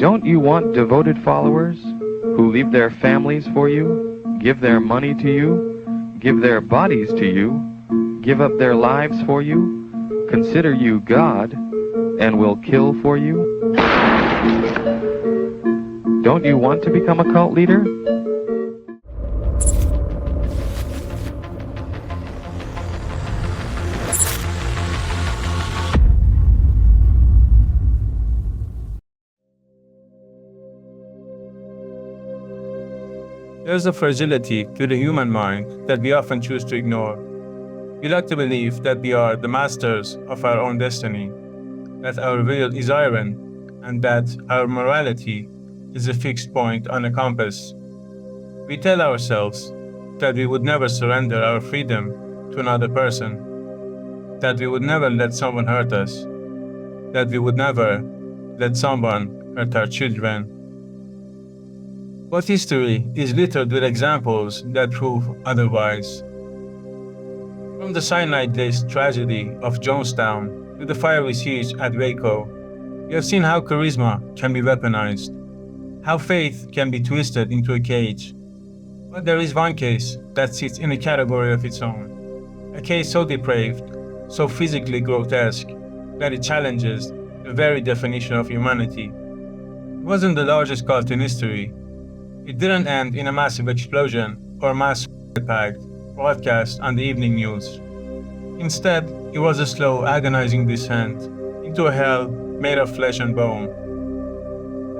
Don't you want devoted followers who leave their families for you, give their money to you, give their bodies to you, give up their lives for you, consider you God, and will kill for you? Don't you want to become a cult leader? There is a fragility to the human mind that we often choose to ignore. We like to believe that we are the masters of our own destiny, that our will is iron, and that our morality is a fixed point on a compass. We tell ourselves that we would never surrender our freedom to another person, that we would never let someone hurt us, that we would never let someone hurt our children. But history is littered with examples that prove otherwise. From the cyanide-laced tragedy of Jonestown to the fiery siege at Waco, we have seen how charisma can be weaponized, how faith can be twisted into a cage. But there is one case that sits in a category of its own, a case so depraved, so physically grotesque, that it challenges the very definition of humanity. It wasn't the largest cult in history. It didn't end in a massive explosion or mass packed broadcast on the evening news. Instead, it was a slow, agonizing descent into a hell made of flesh and bone.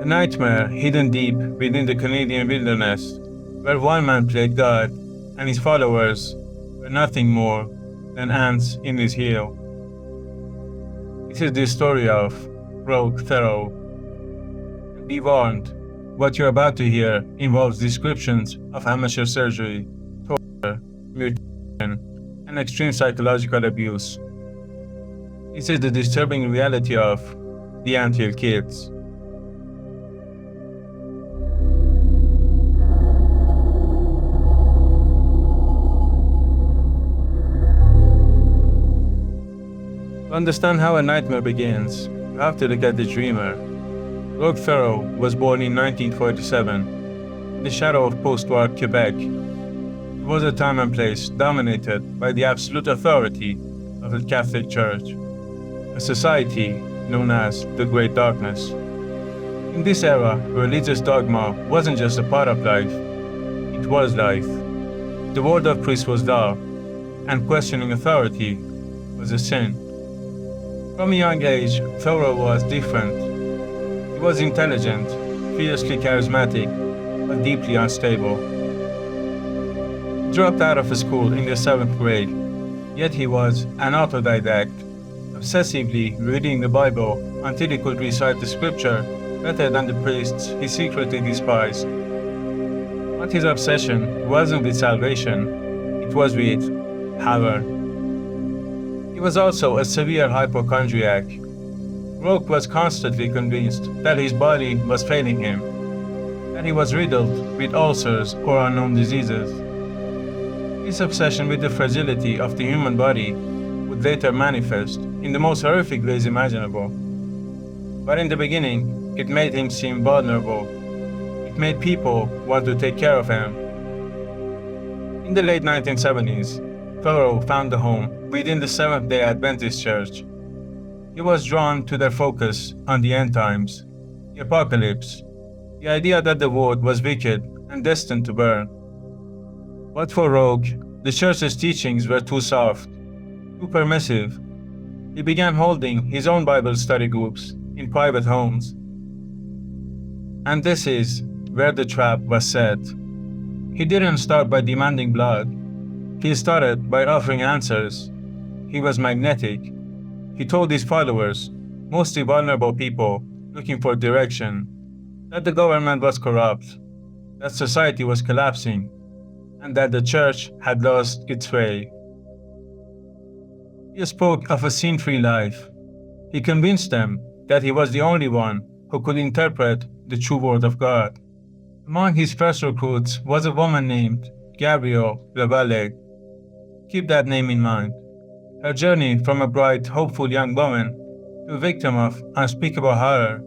A nightmare hidden deep within the Canadian wilderness, where one man played God and his followers were nothing more than ants in his heel. This is the story of Rogue Pharaoh. Be warned. What you're about to hear involves descriptions of amateur surgery, torture, mutilation, and extreme psychological abuse. This is the disturbing reality of the Anthill Kids. To understand how a nightmare begins, you have to look at the dreamer. Rogue Pharaoh was born in 1947, in the shadow of post-war Quebec. It was a time and place dominated by the absolute authority of the Catholic Church, a society known as the Great Darkness. In this era, religious dogma wasn't just a part of life, it was life. The word of priest was law, and questioning authority was a sin. From a young age, Pharaoh was different. He was intelligent, fiercely charismatic, but deeply unstable. He dropped out of school in the 7th grade, yet he was an autodidact, obsessively reading the Bible until he could recite the scripture better than the priests he secretly despised. But his obsession wasn't with salvation, it was with power. He was also a severe hypochondriac. Rogue was constantly convinced that his body was failing him, that he was riddled with ulcers or unknown diseases. This obsession with the fragility of the human body would later manifest in the most horrific ways imaginable. But in the beginning, it made him seem vulnerable. It made people want to take care of him. In the late 1970s, Pharaoh found a home within the Seventh-day Adventist Church. He was drawn to their focus on the end times, the apocalypse, the idea that the world was wicked and destined to burn. But for Rogue, the church's teachings were too soft, too permissive. He began holding his own Bible study groups in private homes. And this is where the trap was set. He didn't start by demanding blood. He started by offering answers. He was magnetic. He told his followers, mostly vulnerable people looking for direction, that the government was corrupt, that society was collapsing, and that the church had lost its way. He spoke of a sin-free life. He convinced them that he was the only one who could interpret the true word of God. Among his first recruits was a woman named Gabrielle. Keep that name in mind. Her journey from a bright, hopeful young woman to a victim of unspeakable horror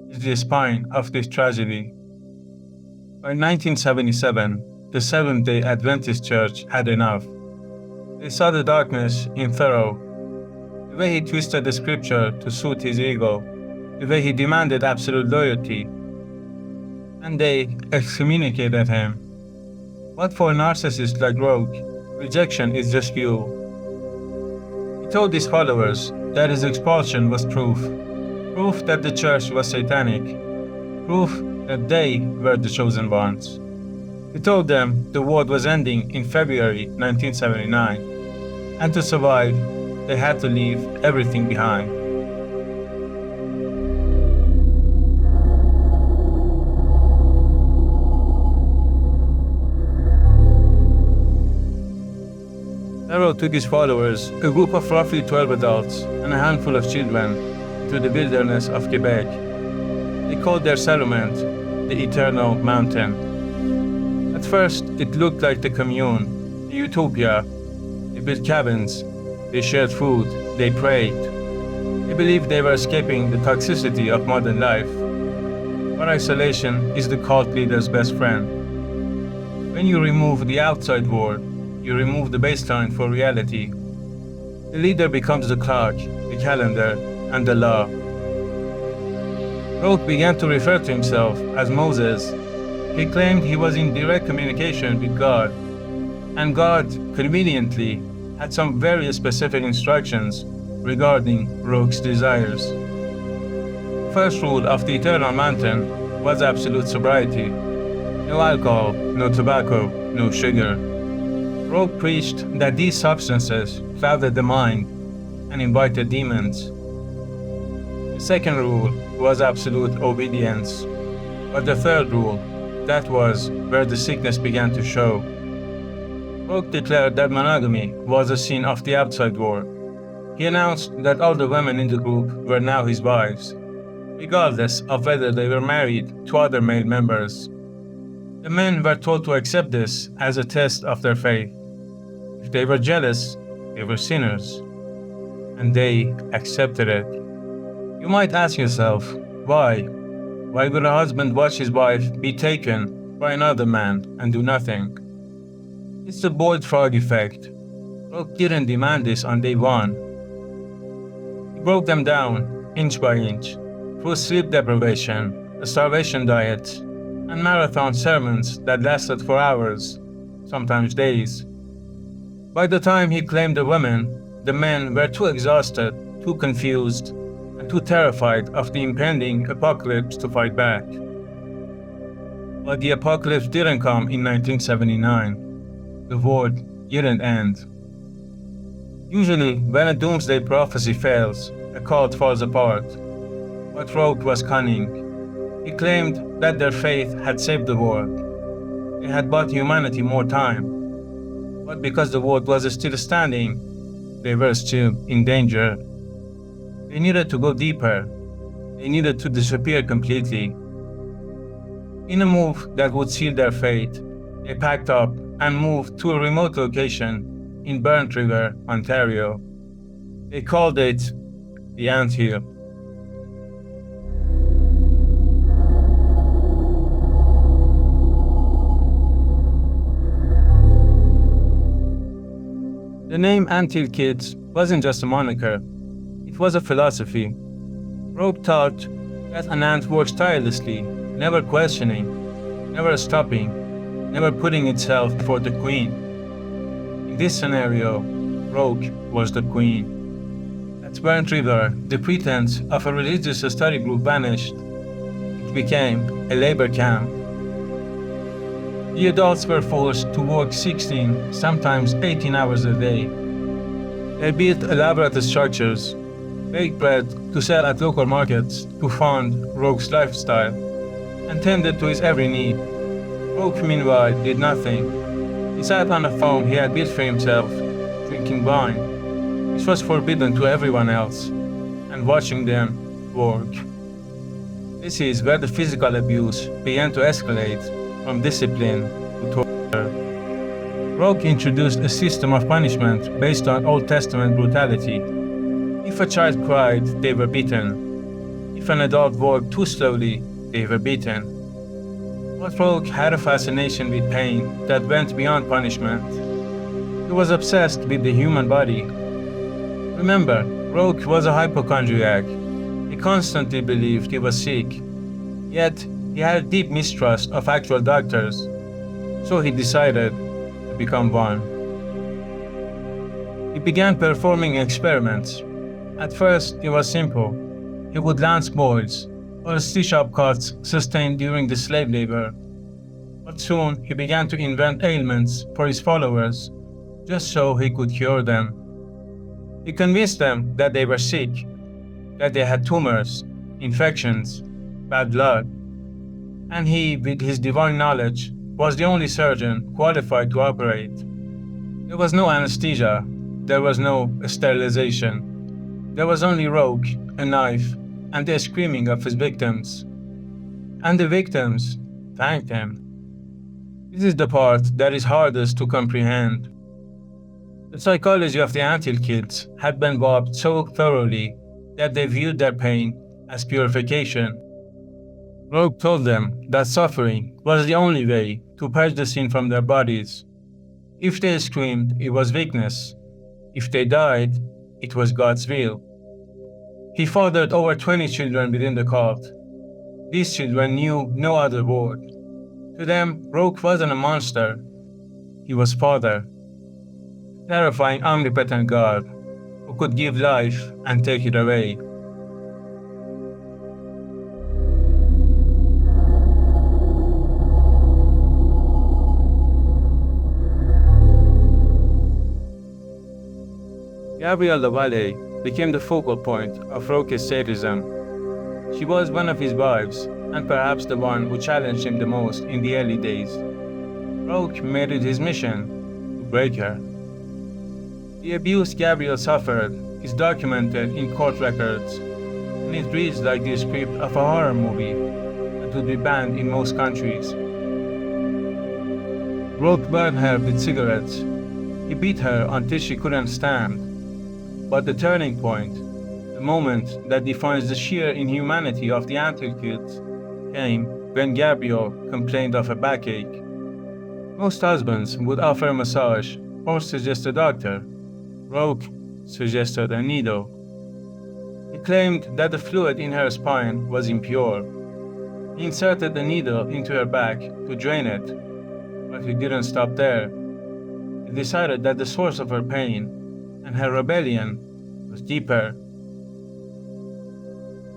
is the spine of this tragedy. By 1977, the Seventh-day Adventist Church had enough. They saw the darkness in Thoreau, the way he twisted the scripture to suit his ego, the way he demanded absolute loyalty, and they excommunicated him. But for a narcissist like Rogue, rejection is just fuel. He told his followers that his expulsion was proof that the church was satanic, proof that they were the chosen ones. He told them the world was ending in February 1979, and to survive, they had to leave everything behind. Thoreau took his followers, a group of roughly 12 adults and a handful of children, to the wilderness of Quebec. They called their settlement the Eternal Mountain. At first, it looked like the commune, the utopia. They built cabins, they shared food, they prayed. They believed they were escaping the toxicity of modern life. But isolation is the cult leader's best friend. When you remove the outside world, you remove the baseline for reality. The leader becomes the clock, the calendar, and the law. Rogue began to refer to himself as Moses. He claimed he was in direct communication with God, and God, conveniently, had some very specific instructions regarding Rogue's desires. The first rule of the Eternal Mountain was absolute sobriety. No alcohol, no tobacco, no sugar. Rogue preached that these substances clouded the mind and invited demons. The second rule was absolute obedience, but the third rule, that was where the sickness began to show. Rogue declared that monogamy was a sin of the outside world. He announced that all the women in the group were now his wives, regardless of whether they were married to other male members. The men were told to accept this as a test of their faith. If they were jealous, they were sinners, and they accepted it. You might ask yourself, why? Why would a husband watch his wife be taken by another man and do nothing? It's the boiled frog effect. Rogue didn't demand this on day one. He broke them down, inch by inch, through sleep deprivation, a starvation diet, and marathon sermons that lasted for hours, sometimes days. By the time he claimed the women, the men were too exhausted, too confused, and too terrified of the impending apocalypse to fight back. But the apocalypse didn't come in 1979. The world didn't end. Usually, when a doomsday prophecy fails, a cult falls apart. But Rogue was cunning. He claimed that their faith had saved the world. They had bought humanity more time. But because the world was still standing, they were still in danger. They needed to go deeper. They needed to disappear completely. In a move that would seal their fate, they packed up and moved to a remote location in Burtt River, Ontario. They called it the Anthill. The name Anthill Kids wasn't just a moniker, it was a philosophy. Rogue taught that an ant works tirelessly, never questioning, never stopping, never putting itself before the queen. In this scenario, Rogue was the queen. At Burtt River, the pretense of a religious study group vanished. It became a labor camp. The adults were forced to work 16, sometimes 18 hours a day. They built elaborate structures, baked bread to sell at local markets to fund Rogue's lifestyle, and tended to his every need. Rogue, meanwhile, did nothing. He sat on a farm he had built for himself, drinking wine, which was forbidden to everyone else, and watching them work. This is where the physical abuse began to escalate from discipline to torture. Rogue introduced a system of punishment based on Old Testament brutality. If a child cried, they were beaten. If If an adult walked too slowly, they were beaten. But Rogue had a fascination with pain that went beyond punishment. He was obsessed with the human body. Remember, Rogue was a hypochondriac. He constantly believed he was sick. Yet, he had a deep mistrust of actual doctors. So he decided to become one. He began performing experiments. At first, it was simple. He would lance boils or stitch up cuts sustained during the slave labor. But soon, he began to invent ailments for his followers, just so he could cure them. He convinced them that they were sick, that they had tumors, infections, bad luck, and he, with his divine knowledge, was the only surgeon qualified to operate. There was no anesthesia, there was no sterilization. There was only Rogue, a knife, and the screaming of his victims. And the victims thanked him. This is the part that is hardest to comprehend. The psychology of the Anthill kids had been warped so thoroughly that they viewed their pain as purification. Rogue told them that suffering was the only way to purge the sin from their bodies. If they screamed, it was weakness. If they died, it was God's will. He fathered over 20 children within the cult. These children knew no other word. To them, Rogue wasn't a monster. He was Father, terrifying omnipotent God who could give life and take it away. Gabrielle the valet became the focal point of Roque's sadism. She was one of his wives, and perhaps the one who challenged him the most in the early days. Roque made it his mission to break her. The abuse Gabrielle suffered is documented in court records, and it reads like the script of a horror movie that would be banned in most countries. Roque burned her with cigarettes. He beat her until she couldn't stand. But the turning point, the moment that defines the sheer inhumanity of the Anthill kids, came when Gabrielle complained of a backache. Most husbands would offer a massage or suggest a doctor. Roque suggested a needle. He claimed that the fluid in her spine was impure. He inserted the needle into her back to drain it, but he didn't stop there. He decided that the source of her pain and her rebellion was deeper.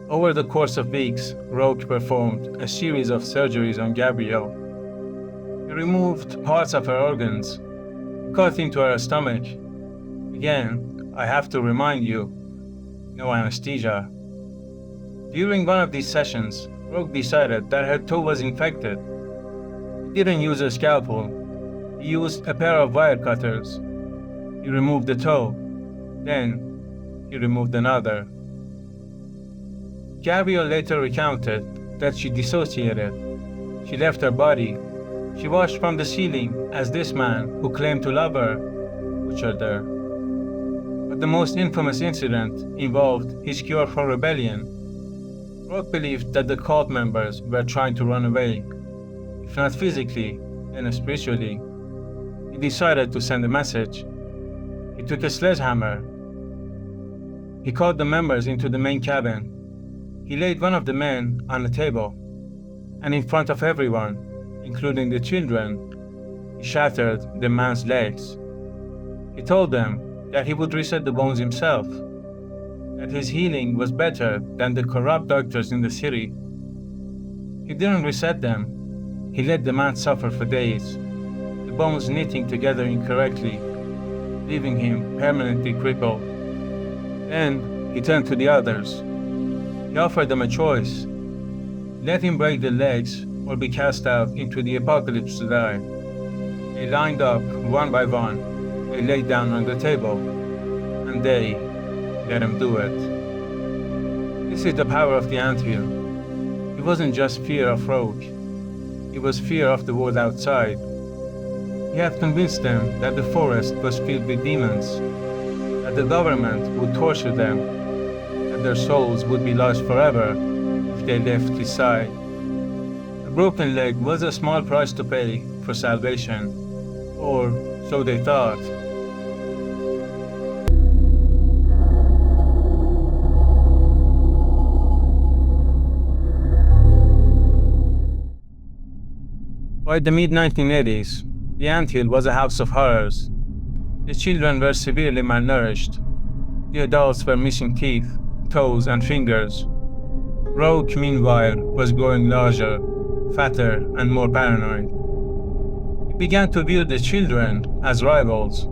Over the course of weeks, Roque performed a series of surgeries on Gabrielle. He removed parts of her organs, cut into her stomach. Again, I have to remind you, no anesthesia. During one of these sessions, Roque decided that her toe was infected. He didn't use a scalpel. He used a pair of wire cutters. He removed the toe. Then, he removed another. Gabrielle later recounted that she dissociated. She left her body. She watched from the ceiling as this man, who claimed to love her, butchered her. But the most infamous incident involved his cure for rebellion. Roque believed that the cult members were trying to run away, if not physically, then spiritually. He decided to send a message. He took a sledgehammer. He called the members into the main cabin. He laid one of the men on a table, and in front of everyone, including the children, he shattered the man's legs. He told them that he would reset the bones himself, that his healing was better than the corrupt doctors in the city. He didn't reset them. He let the man suffer for days, the bones knitting together incorrectly, leaving him permanently crippled. Then he turned to the others. He offered them a choice. Let him break the legs or be cast out into the apocalypse to die. They lined up one by one. They laid down on the table, and they let him do it. This is the power of the Anthill. It wasn't just fear of Roque. It was fear of the world outside. He had convinced them that the forest was filled with demons, that the government would torture them, that their souls would be lost forever, they left his side. A broken leg was a small price to pay for salvation, or so they thought. By the mid-1980s, the anthill was a house of horrors. The children were severely malnourished. The adults were missing teeth, toes, and fingers. Rogue, meanwhile, was growing larger, fatter, and more paranoid. He began to view the children as rivals.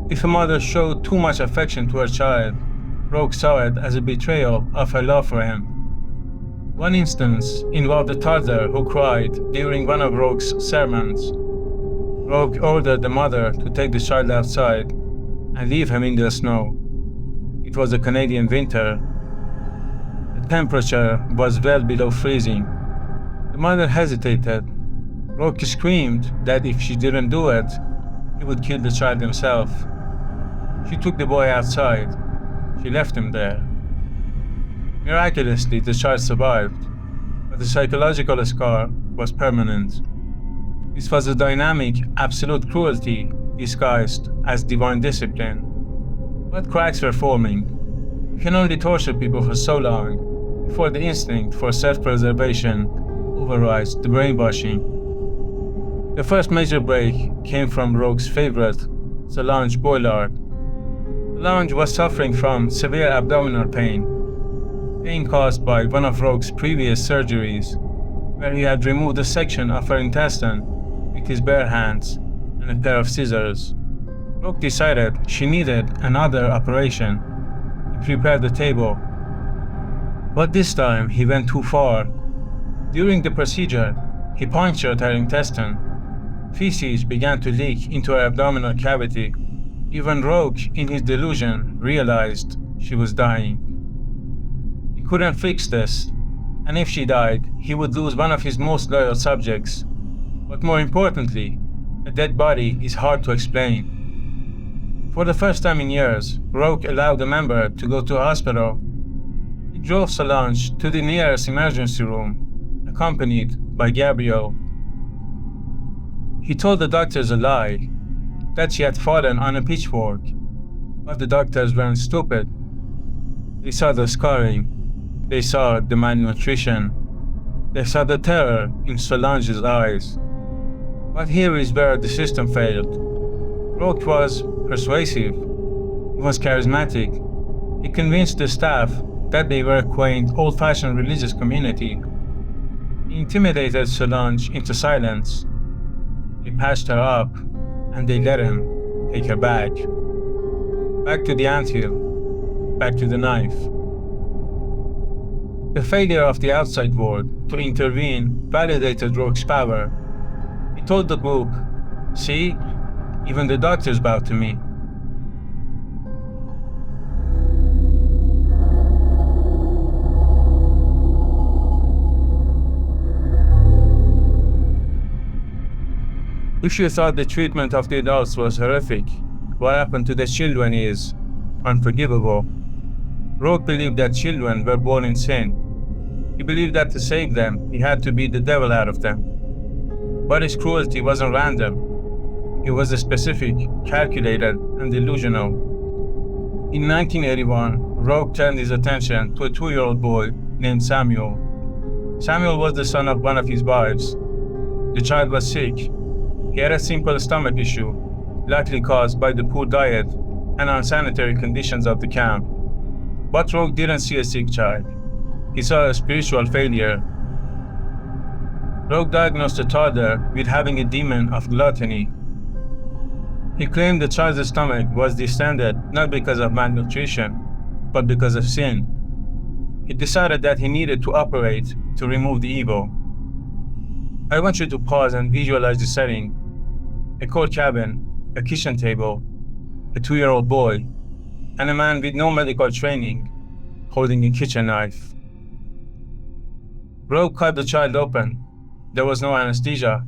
If a mother showed too much affection to her child, Rogue saw it as a betrayal of her love for him. One instance involved a toddler who cried during one of Rogue's sermons. Rogue ordered the mother to take the child outside and leave him in the snow. It was a Canadian winter. The temperature was well below freezing. The mother hesitated. Rogue screamed that if she didn't do it, he would kill the child himself. She took the boy outside. She left him there. Miraculously, the child survived, but the psychological scar was permanent. This was a dynamic, absolute cruelty disguised as divine discipline. But cracks were forming. You can only torture people for so long before the instinct for self-preservation overrides the brainwashing. The first major break came from Rogue's favorite, Solange Boillard. Solange was suffering from severe abdominal pain caused by one of Rogue's previous surgeries, where he had removed a section of her intestine with his bare hands and a pair of scissors. Rogue decided she needed another operation. He prepared the table. But this time he went too far. During the procedure, he punctured her intestine. Feces began to leak into her abdominal cavity. Even Rogue, in his delusion, realized she was dying. He couldn't fix this, and if she died, he would lose one of his most loyal subjects. But more importantly, a dead body is hard to explain. For the first time in years, Rogue allowed a member to go to a hospital. He drove Solange to the nearest emergency room, accompanied by Gabrielle. He told the doctors a lie, that she had fallen on a pitchfork, but the doctors weren't stupid. They saw the scarring, they saw the malnutrition, they saw the terror in Solange's eyes. But here is where the system failed. Rogue was persuasive, he was charismatic. He convinced the staff that they were a quaint, old-fashioned religious community. He intimidated Solange into silence. He patched her up, and they let him take her back. Back to the anthill, back to the knife. The failure of the outside world to intervene validated Rogue's power. He told the group, "See, even the doctors bow to me." If you thought the treatment of the adults was horrific, what happened to the children is unforgivable. Rogue believed that children were born in sin. He believed that to save them, he had to beat the devil out of them. But his cruelty wasn't random. It was specific, calculated, and delusional. In 1981, Rogue turned his attention to a 2-year-old boy named Samuel. Samuel was the son of one of his wives. The child was sick. He had a simple stomach issue, likely caused by the poor diet and unsanitary conditions of the camp. But Rogue didn't see a sick child. He saw a spiritual failure. Rogue diagnosed the toddler with having a demon of gluttony. He claimed the child's stomach was distended not because of malnutrition, but because of sin. He decided that he needed to operate to remove the evil. I want you to pause and visualize the setting. A cold cabin, a kitchen table, a 2-year-old boy, and a man with no medical training holding a kitchen knife. Rogue cut the child open. There was no anesthesia.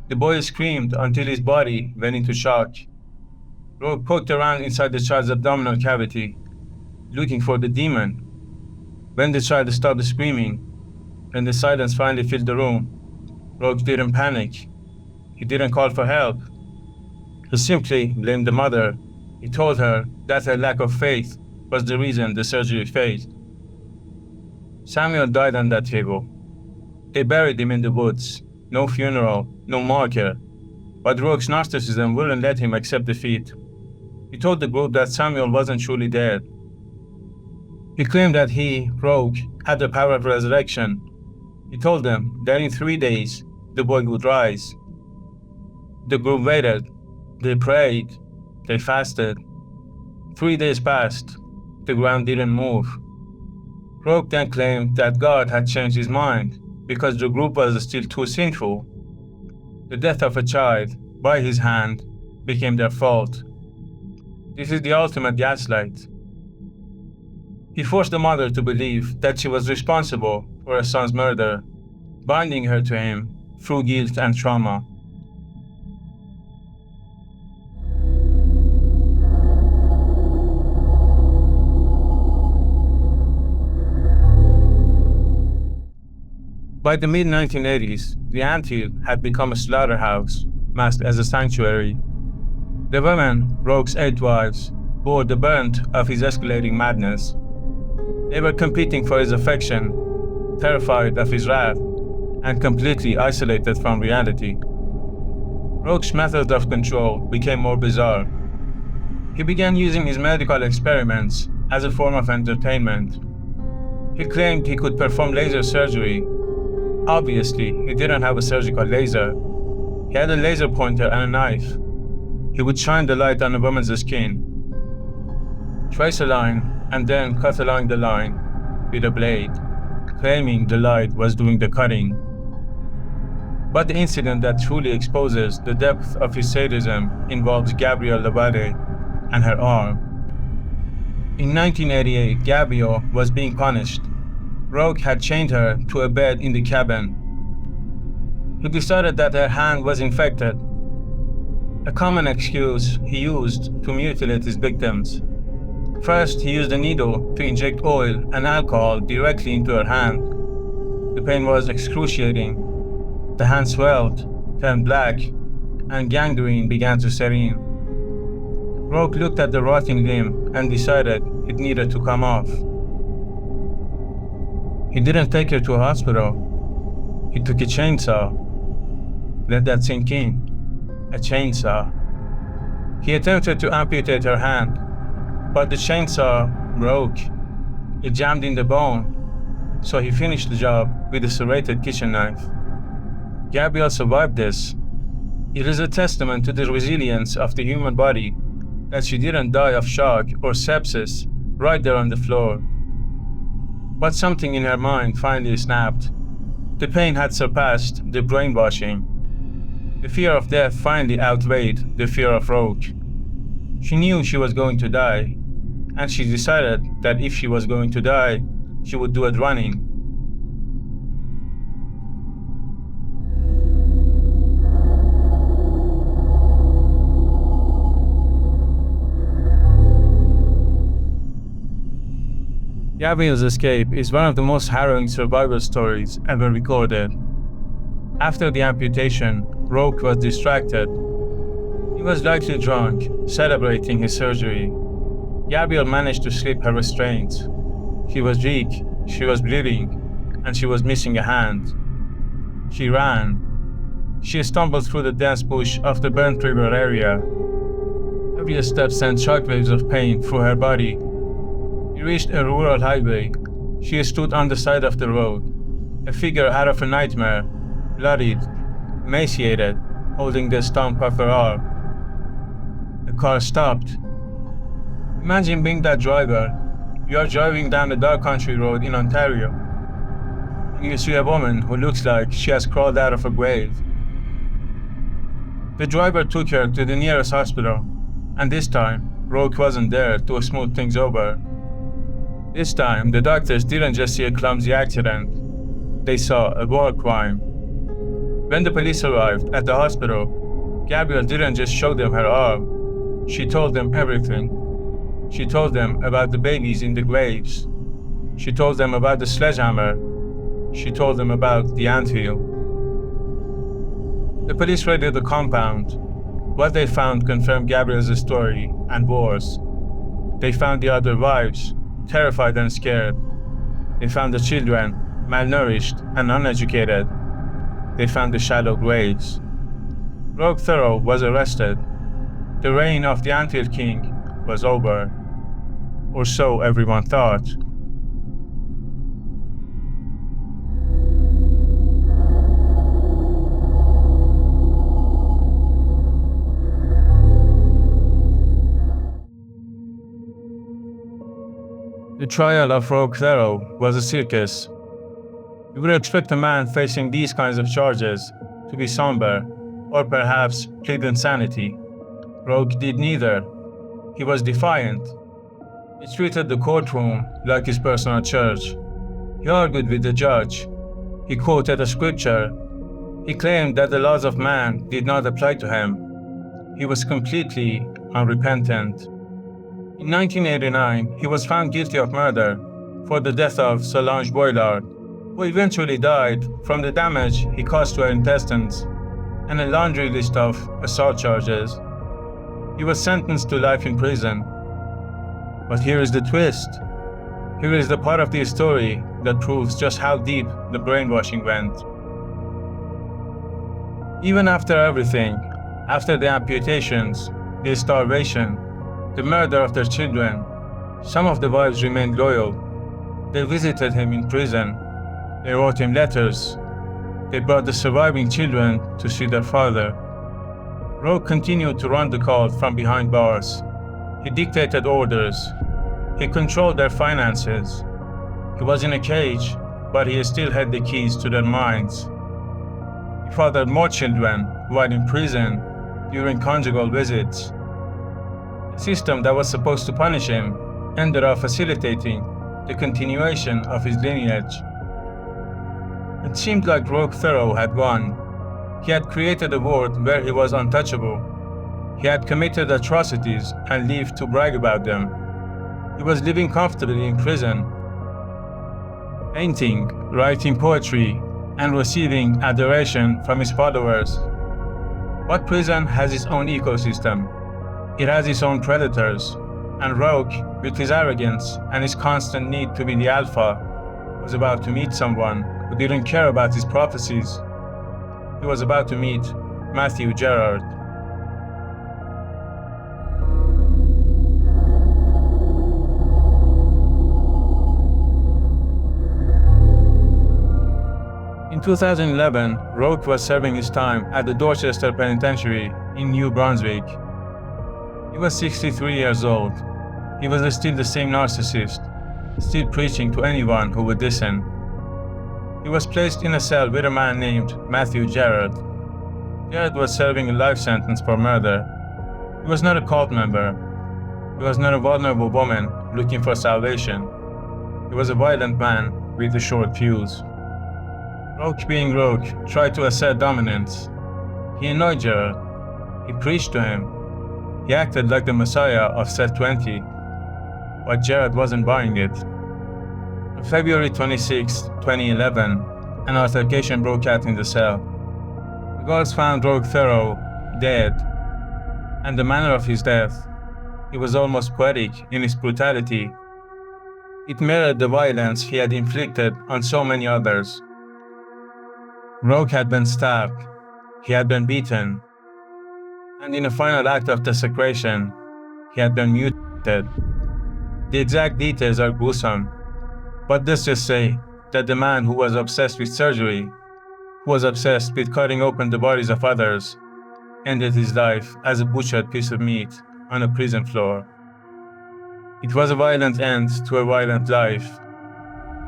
The boy screamed until his body went into shock. Rogue poked around inside the child's abdominal cavity, looking for the demon. When the child stopped screaming, When the silence finally filled the room, Rogue didn't panic. He didn't call for help. He simply blamed the mother. He told her that her lack of faith was the reason the surgery failed. Samuel died on that table. They buried him in the woods. No funeral, no marker. But Rogue's narcissism wouldn't let him accept defeat. He told the group that Samuel wasn't truly dead. He claimed that he, Rogue, had the power of resurrection. He told them that in 3 days, the boy would rise. The group waited. They prayed. They fasted. 3 days passed. The ground didn't move. Rogue then claimed that God had changed his mind because the group was still too sinful. The death of a child, by his hand, became their fault. This is the ultimate gaslight. He forced the mother to believe that she was responsible for her son's murder, binding her to him through guilt and trauma. By the mid-1980s, the anthill had become a slaughterhouse, masked as a sanctuary. The women, Rogue's 8 wives, bore the brunt of his escalating madness. They were competing for his affection, terrified of his wrath, and completely isolated from reality. Rogue's method of control became more bizarre. He began using his medical experiments as a form of entertainment. He claimed he could perform laser surgery. Obviously, he didn't have a surgical laser. He had a laser pointer and a knife. He would shine the light on a woman's skin, trace a line, and then cut along the line with a blade, claiming the light was doing the cutting. But the incident that truly exposes the depth of his sadism involves Gabrielle and her arm. In 1988, Gabrielle was being punished. Rogue had chained her to a bed in the cabin. He decided that her hand was infected, a common excuse he used to mutilate his victims. First, he used a needle to inject oil and alcohol directly into her hand. The pain was excruciating. The hand swelled, turned black, and gangrene began to set in. Rogue looked at the rotting limb and decided it needed to come off. He didn't take her to a hospital. He took a chainsaw. Let that sink in. A chainsaw. He attempted to amputate her hand, but the chainsaw broke. It jammed in the bone, so he finished the job with a serrated kitchen knife. Gabrielle survived this. It is a testament to the resilience of the human body that she didn't die of shock or sepsis right there on the floor. But something in her mind finally snapped. The pain had surpassed the brainwashing. The fear of death finally outweighed the fear of Rogue. She knew she was going to die, and she decided that if she was going to die, she would do it running. Gabrielle's escape is one of the most harrowing survival stories ever recorded. After the amputation, Rogue was distracted. He was likely drunk, celebrating his surgery. Gabrielle managed to slip her restraints. She was weak, she was bleeding, and she was missing a hand. She ran. She stumbled through the dense bush of the Burtt River area. Every step sent shockwaves of pain through her body. She reached a rural highway. She stood on the side of the road, a figure out of a nightmare, bloodied, emaciated, holding the stump of her arm. The car stopped. Imagine being that driver. You are driving down a dark country road in Ontario, and you see a woman who looks like she has crawled out of a grave. The driver took her to the nearest hospital, and this time, Rogue wasn't there to smooth things over. This time, the doctors didn't just see a clumsy accident. They saw a war crime. When the police arrived at the hospital, Gabrielle didn't just show them her arm. She told them everything. She told them about the babies in the graves. She told them about the sledgehammer. she told them about the anthill. The police raided the compound. What they found confirmed Gabrielle's story and worse. They found the other wives, terrified and scared. They found the children, malnourished and uneducated. They found the shallow graves. Rogue Thoreau was arrested. The reign of the Anthill King was over. Or so everyone thought. The trial of Rogue Thoreau was a circus. You would expect a man facing these kinds of charges to be somber, or perhaps plead insanity. Rogue did neither. He was defiant. He treated the courtroom like his personal church. He argued with the judge. He quoted a scripture. He claimed that the laws of man did not apply to him. He was completely unrepentant. In 1989, he was found guilty of murder for the death of Solange Boilard, who eventually died from the damage he caused to her intestines, and a laundry list of assault charges. He was sentenced to life in prison. But here is the twist. Here is the part of the story that proves just how deep the brainwashing went. Even after everything, after the amputations, the starvation, the murder of their children, some of the wives remained loyal. They visited him in prison. They wrote him letters. They brought the surviving children to see their father. Rogue continued to run the cult from behind bars. He dictated orders. He controlled their finances. He was in a cage, but he still had the keys to their minds. He fathered more children while in prison during conjugal visits. The system that was supposed to punish him ended up facilitating the continuation of his lineage. It seemed like Rogue Thoreau had won. He had created a world where he was untouchable. He had committed atrocities and lived to brag about them. He was living comfortably in prison, painting, writing poetry, and receiving adoration from his followers. But prison has its own ecosystem. It has its own predators, and Rogue, with his arrogance and his constant need to be the alpha, was about to meet someone who didn't care about his prophecies. He was about to meet Matthew Gerard. In 2011, Rogue was serving his time at the Dorchester Penitentiary in New Brunswick. He was 63 years old. He was still the same narcissist, still preaching to anyone who would listen. He was placed in a cell with a man named Matthew Gerard. Gerard was serving a life sentence for murder. He was not a cult member. He was not a vulnerable woman looking for salvation. He was a violent man with a short fuse. Rogue, being Rogue, tried to assert dominance. He annoyed Gerard. He preached to him. He acted like the Messiah of Set 20, but Gerard wasn't buying it. On February 26, 2011, an altercation broke out in the cell. The guards found Rogue Thoreau dead, and the manner of his death, it was almost poetic in its brutality. It mirrored the violence he had inflicted on so many others. Rogue had been stabbed, he had been beaten, and in a final act of desecration, he had been mutilated. The exact details are gruesome, but let's just say that the man who was obsessed with surgery, who was obsessed with cutting open the bodies of others, ended his life as a butchered piece of meat on a prison floor. It was a violent end to a violent life.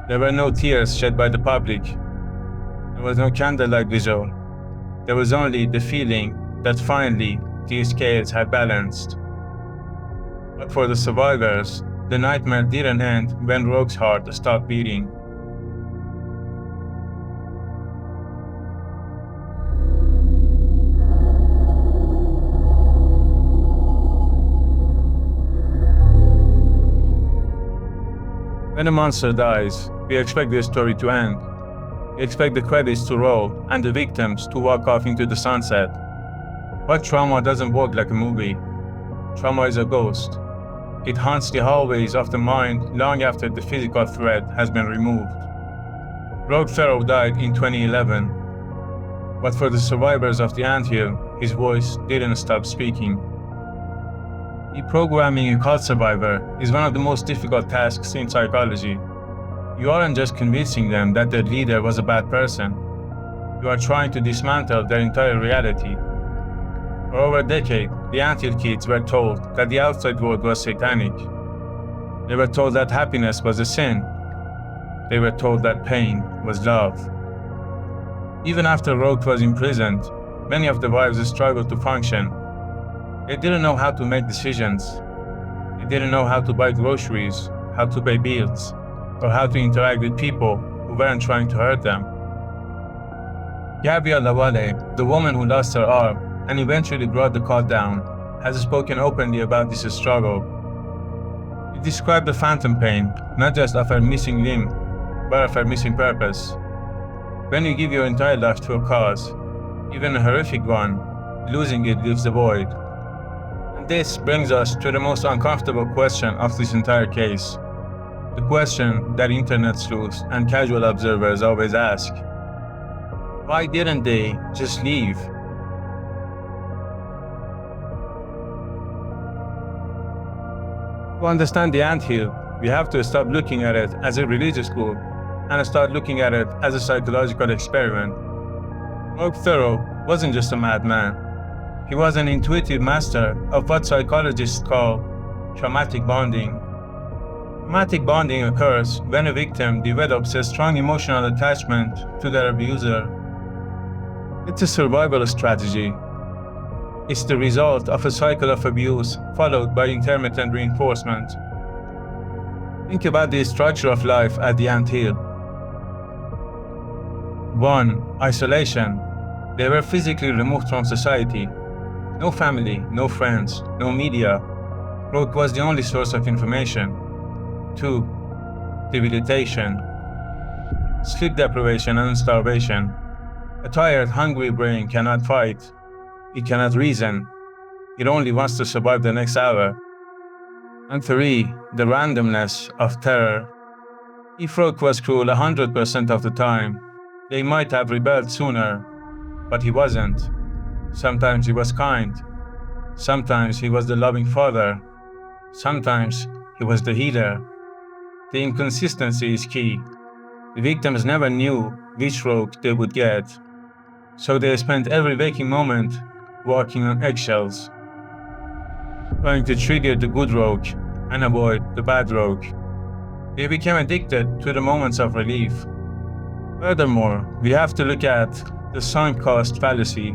There were no tears shed by the public. There was no candlelight vigil. There was only the feeling that finally the scales had balanced. But for the survivors, the nightmare didn't end when Rogue's heart stopped beating. When a monster dies, we expect this story to end. You expect the credits to roll and the victims to walk off into the sunset. But trauma doesn't work like a movie. Trauma is a ghost. It haunts the hallways of the mind long after the physical threat has been removed. Rogue Pharaoh died in 2011, but for the survivors of the anthill, his voice didn't stop speaking. Reprogramming a cult survivor is one of the most difficult tasks in psychology. You aren't just convincing them that their leader was a bad person. You are trying to dismantle their entire reality. For over a decade, the anthill kids were told that the outside world was satanic. They were told that happiness was a sin. They were told that pain was love. Even after Rogue was imprisoned, many of the wives struggled to function. They didn't know how to make decisions. They didn't know how to buy groceries, how to pay bills, or how to interact with people who weren't trying to hurt them. Gabrielle Lavalle, the woman who lost her arm and eventually brought the cult down, has spoken openly about this struggle. She described the phantom pain, not just of her missing limb, but of her missing purpose. When you give your entire life to a cause, even a horrific one, losing it leaves a void. And this brings us to the most uncomfortable question of this entire case. The question that internet sleuths and casual observers always ask. Why didn't they just leave? To understand the anthill, we have to stop looking at it as a religious group and start looking at it as a psychological experiment. Rogue Pharaoh wasn't just a madman. He was an intuitive master of what psychologists call traumatic bonding. Traumatic bonding occurs when a victim develops a strong emotional attachment to their abuser. It's a survival strategy. It's the result of a cycle of abuse followed by intermittent reinforcement. Think about the structure of life at the anthill. 1. Isolation. They were physically removed from society. No family, no friends, no media. Rogue was the only source of information. 2. Debilitation. Sleep deprivation and starvation. A tired, hungry brain cannot fight. It cannot reason. It only wants to survive the next hour. And 3. The randomness of terror. If Rogue was cruel 100% of the time, they might have rebelled sooner, but he wasn't. Sometimes he was kind. Sometimes he was the loving father. Sometimes he was the healer. The inconsistency is key. The victims never knew which Rogue they would get, so they spent every waking moment walking on eggshells, trying to trigger the good Rogue and avoid the bad Rogue. They became addicted to the moments of relief. Furthermore, we have to look at the sunk cost fallacy.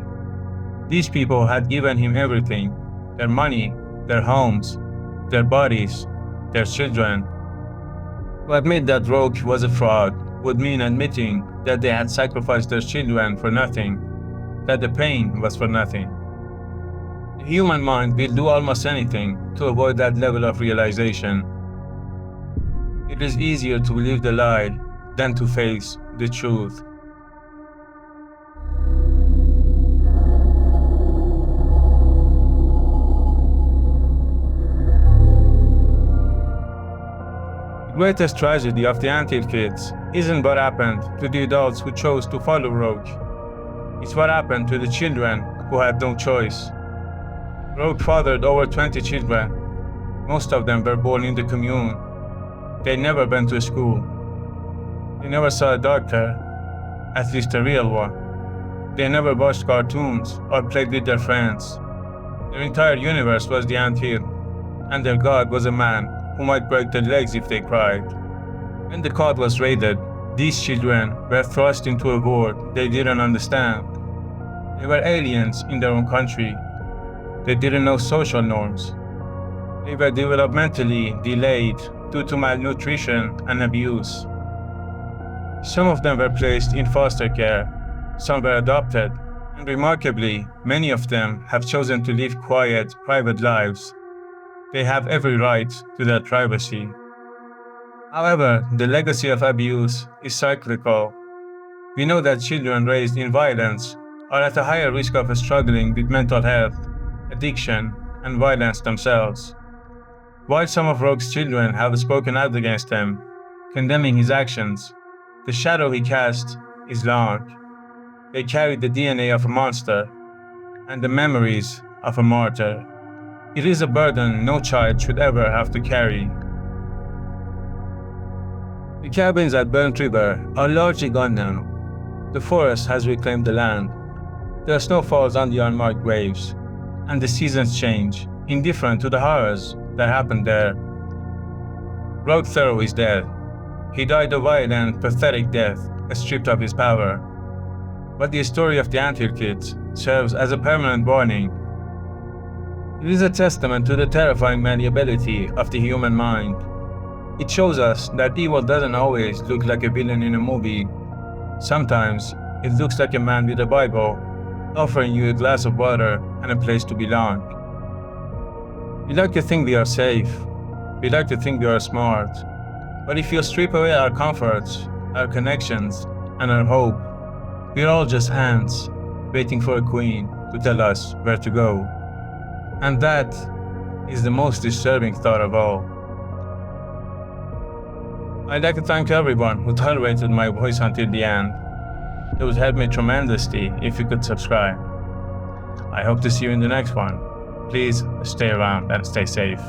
These people had given him everything: their money, their homes, their bodies, their children. To admit that Rogue was a fraud would mean admitting that they had sacrificed their children for nothing, that the pain was for nothing. The human mind will do almost anything to avoid that level of realization. It is easier to believe the lie than to face the truth. The greatest tragedy of the anthill kids isn't what happened to the adults who chose to follow Rogue. It's what happened to the children who had no choice. Rogue fathered over 20 children. Most of them were born in the commune. They never went to school. They never saw a doctor, at least a real one. They never watched cartoons or played with their friends. Their entire universe was the anthill, and their god was a man who might break their legs if they cried. When the cult was raided, these children were thrust into a world they didn't understand. They were aliens in their own country. They didn't know social norms. They were developmentally delayed due to malnutrition and abuse. Some of them were placed in foster care, some were adopted, and remarkably, many of them have chosen to live quiet, private lives. They have every right to their privacy. However, the legacy of abuse is cyclical. We know that children raised in violence are at a higher risk of struggling with mental health, addiction, and violence themselves. While some of Rogue's children have spoken out against him, condemning his actions, the shadow he cast is long. They carry the DNA of a monster and the memories of a martyr. It is a burden no child should ever have to carry. The cabins at Burnt River are largely gone now. The forest has reclaimed the land. There are snowfalls on the unmarked graves, and the seasons change, indifferent to the horrors that happened there. Rogue Thoreau is dead. He died a violent, pathetic death, stripped of his power. But the story of the Anthill Kids serves as a permanent warning. It is a testament to the terrifying malleability of the human mind. It shows us that evil doesn't always look like a villain in a movie. Sometimes it looks like a man with a Bible, offering you a glass of water and a place to belong. We like to think we are safe. We like to think we are smart. But if you strip away our comforts, our connections, and our hope, we're all just ants, waiting for a queen to tell us where to go. And that is the most disturbing thought of all. I'd like to thank everyone who tolerated my voice until the end. It would help me tremendously if you could subscribe. I hope to see you in the next one. Please stay around and stay safe.